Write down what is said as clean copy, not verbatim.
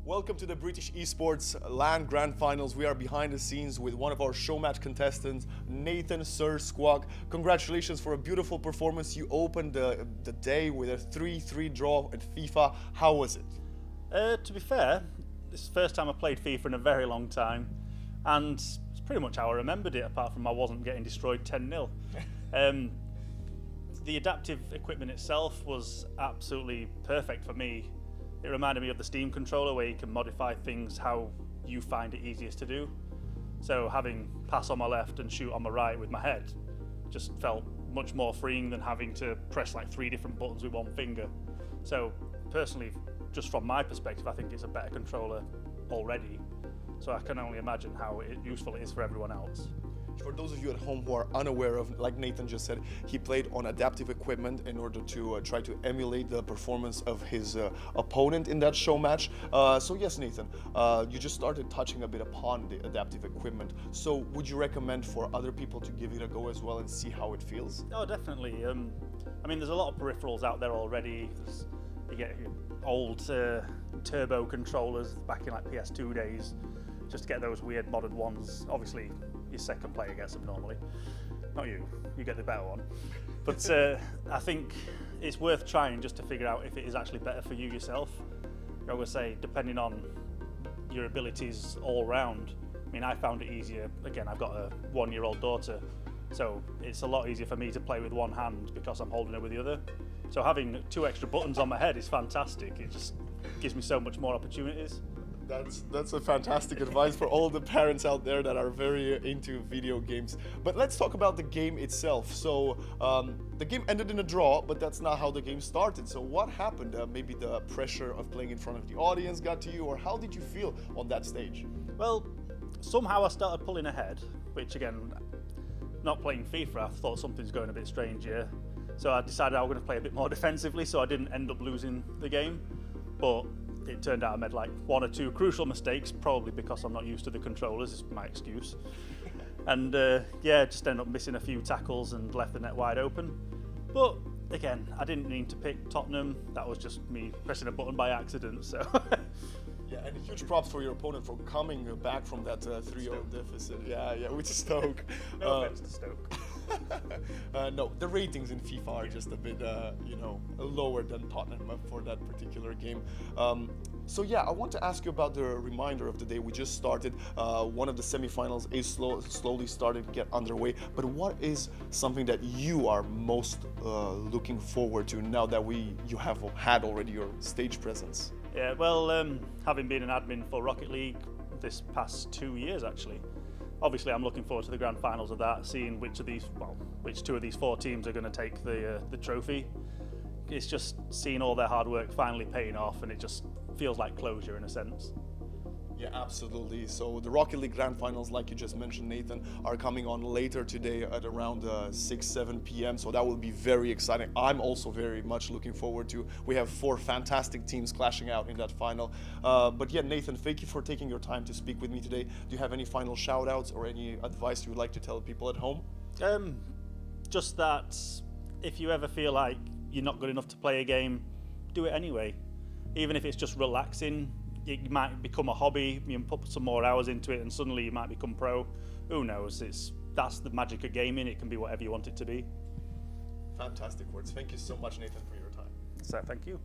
Welcome to the British Esports LAN Grand Finals. We are behind the scenes with one of our show match contestants, Nathan SirSquark. Congratulations for a beautiful performance. You opened the day with a 3-3 draw at FIFA. How was it? To be fair, this is the first time I played FIFA in a very long time, and it's pretty much how I remembered it, apart from I wasn't getting destroyed 10-0. The adaptive equipment itself was absolutely perfect for me. It reminded me of the Steam controller, where you can modify things how you find it easiest to do. So having pass on my left and shoot on my right with my head just felt much more freeing than having to press like 3 different buttons with one finger. So personally, just from my perspective, I think it's a better controller already. So I can only imagine how useful it is for everyone else. For those of you at home who are unaware of, like Nathan just said, he played on adaptive equipment in order to try to emulate the performance of his opponent in that show match. So yes, Nathan, you just started touching a bit upon the adaptive equipment. So would you recommend for other people to give it a go as well and see how it feels? Oh, definitely. I mean, there's a lot of peripherals out there already. You get old turbo controllers back in like PS2 days, just to get those weird modded ones. Obviously, your second player gets them normally. Not you, you get the better one. But I think it's worth trying just to figure out if it is actually better for you yourself. I would say, depending on your abilities all round. I mean, I found it easier. Again, I've got a 1-year-old daughter, so it's a lot easier for me to play with one hand because I'm holding her with the other. So having 2 extra buttons on my head is fantastic. It just gives me so much more opportunities. That's a fantastic advice for all the parents out there that are very into video games. But let's talk about the game itself. So the game ended in a draw, but that's not how the game started. So what happened? Maybe the pressure of playing in front of the audience got to you, or how did you feel on that stage? Well, somehow I started pulling ahead, which again, not playing FIFA, I thought something's going a bit strange here. So I decided I was going to play a bit more defensively, so I didn't end up losing the game. But it turned out I made like 1 or 2 crucial mistakes, probably because I'm not used to the controllers, is my excuse. And yeah, just ended up missing a few tackles and left the net wide open. But again, I didn't mean to pick Tottenham, that was just me pressing a button by accident, so. Yeah, and huge props for your opponent for coming back from that 3-0 deficit. Yeah, with Stoke. No offense to Stoke. No, the ratings in FIFA are just a bit, lower than Tottenham for that particular game. So yeah, I want to ask you about the reminder of the day. We just started. One of the semifinals is slowly starting to get underway. But what is something that you are most looking forward to now that you have had already your stage presence? Yeah, well, having been an admin for Rocket League this past 2 years actually, obviously I'm looking forward to the grand finals of that, seeing which 2 of these 4 teams are going to take the trophy. It's just seeing all their hard work finally paying off, and it just feels like closure in a sense. Yeah, absolutely. So the Rocket League Grand Finals, like you just mentioned, Nathan, are coming on later today at around 6-7 p.m. So that will be very exciting. I'm also very much looking forward to. We have 4 fantastic teams clashing out in that final. But yeah, Nathan, thank you for taking your time to speak with me today. Do you have any final shout outs or any advice you would like to tell people at home? Just that if you ever feel like you're not good enough to play a game, do it anyway. Even if it's just relaxing, it might become a hobby, you can put some more hours into it and suddenly you might become pro. Who knows? That's the magic of gaming. It can be whatever you want it to be. Fantastic words. Thank you so much, Nathan, for your time. So thank you.